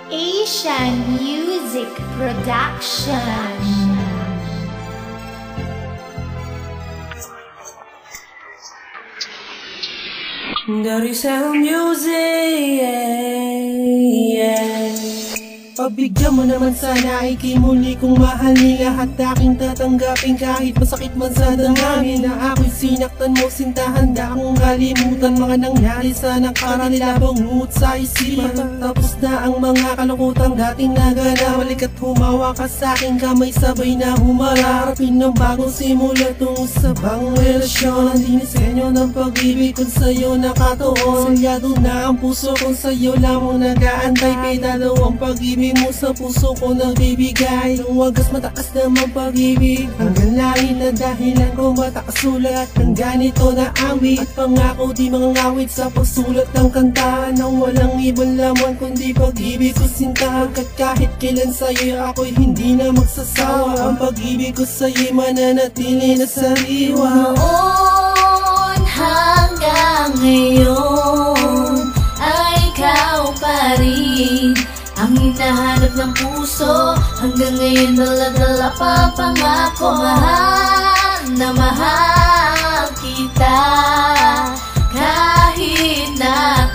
Asian Music Production. Dari Sound Music, Pagbigyan mo naman sana ay kimuli kong mahal nila at aking tatanggapin kahit masakit man sa damdamin na ako'y sinaktan mo sinta. Handa akong kalimutan mga nangyari sa nakaraan nila bangungot sa isipan. Tapos na ang mga kalukutang dating nagana. Balik at humawa ka sa aking kamay sabay na humarapin ng bagong simula tungo sa bagong relasyon. Ang dinisenyo ng pag-ibig kung sa'yo nakatuon. Salyado na ang puso kung sa'yo lamang nag-aantay. Pedalo ang pag-ibig mo sa puso ko nagbibigay ng wagas mataas naman pag-ibig. Hanggang langit na dahilan ko matakasulat ng ganito na awit. At pangako di mga ngawit sa pagsulat ng kanta nang walang ibang laman kundi pag-ibig ko sinta. Hanggat kahit kailan sa'yo ako'y hindi na magsasawa. Ang pag-ibig ko sa'yo'y mananatili na sariwa. Noon hanggang ngayon ay ikaw pa rin ang hinahanap ng puso. Hanggang ngayon dala-dala pa pangako. Mahal na mahal kita.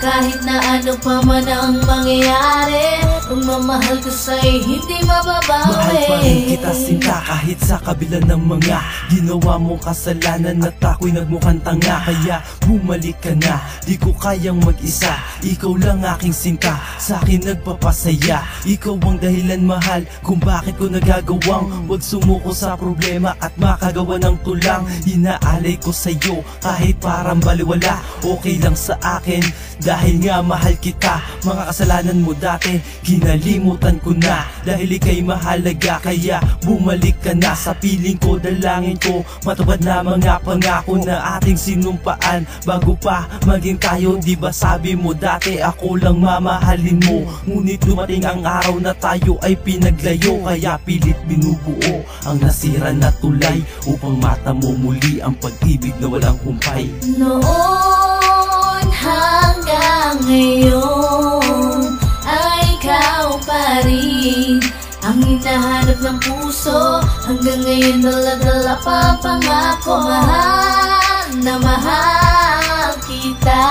Kahit na ano pa man ang mangyayari, pagmamahal ko sa'y hindi mababawi. Mahal pa rin kita sinta kahit sa kabila ng mga ginawa mong kasalanan at ako'y nagmukhang tanga. Kaya bumalik ka na, di ko kayang mag-isa. Ikaw lang aking sinta, sa'kin nagpapasaya. Ikaw ang dahilan mahal kung bakit ko nagagawang wag sumuko sa problema at makagawa ng tulang. Inaalay ko sa'yo kahit parang baliwala, okay lang sa akin dahil nga mahal kita. Mga kasalanan mo dati kinalimutan ko na dahil ika'y mahalaga. Kaya bumalik ka na sa piling ko, dalangin ko matupad na mga pangako na ating sinumpaan bago pa maging tayo. Di ba sabi mo dati ako lang mamahalin mo, ngunit dumating ang araw na tayo ay pinaglayo. Kaya pilit binubuo ang nasira na tulay upang mata mo muli ang pag-ibig na walang humpay. Noon hanggang ngayon ay ikaw pa rin ang hinahanap ng puso. Hanggang ngayon dala-dala pa pangako. Mahal na mahal kita.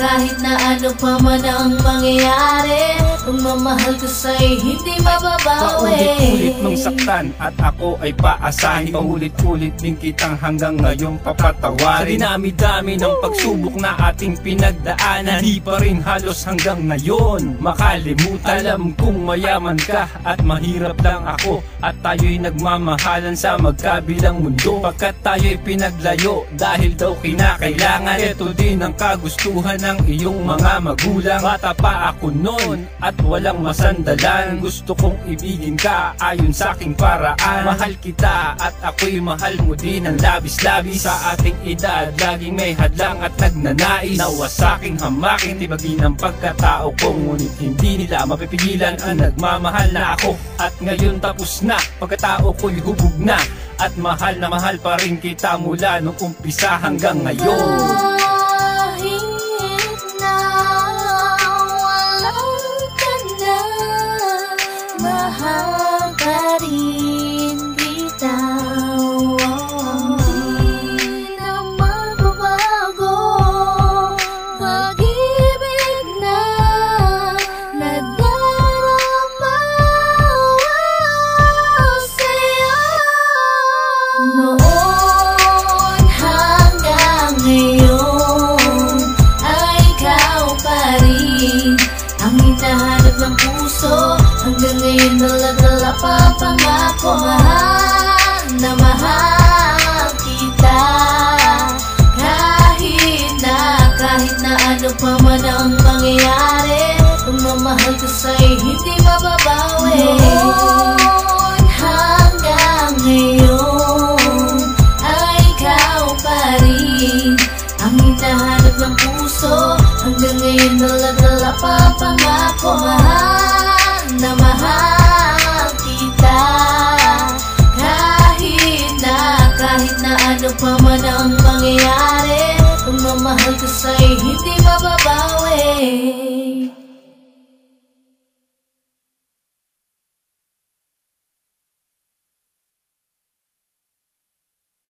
Kahit na ano pa man ang mangyayari, pagmamahal ko sa'y hindi mababawi. Paulit-ulit mong saktan at ako ay paasahin. Paulit-ulit din kitang hanggang ngayon papatawarin. Sa dinami-dami ng pagsubok na ating pinagdaanan, di pa rin halos hanggang ngayon makalimutan. Alam kong mayaman ka at mahirap lang ako, at tayo'y nagmamahalan sa magkabilang mundo. Pagkat tayo'y pinaglayo dahil daw kinakailangan. Ito din ang kagustuhan ng iyong mga magulang. Bata pa ako noon at walang masandalan. Gusto kong ibigin ka ayon sa aking paraan. Mahal kita at ako'y mahal mo din ang labis-labis. Sa ating edad laging may hadlang at nagnanais nawa sa aking hamakin tibagin ang pagkatao ko. Ngunit hindi nila mapipigilan ang nagmamahal na ako. At ngayon tapos na, pagkatao ko'y hubog na, at mahal na mahal pa rin kita mula nung umpisa hanggang ngayon. Mahal pa rin kita. Hindi na magbabago. Pag-ibig na nadarama sa'yo. Noon hanggang ngayon ay ikaw pa rin ang hinahanap ng puso. Hanggang ngayon dala-dala pa pangako. Mahal na mahal kita. Kahit na ano pa man ang mangyayari, pagmamahal ko sa'y hindi mababawi. Noon hanggang ngayon ay ikaw pa rin ang hinahanap ng puso. Hanggang ngayon dala-dala pa pangako. Mahal na mahal kita. Kahit na ano pa man ang mangyayari, pagmamahal ko sa'y hindi mababawi.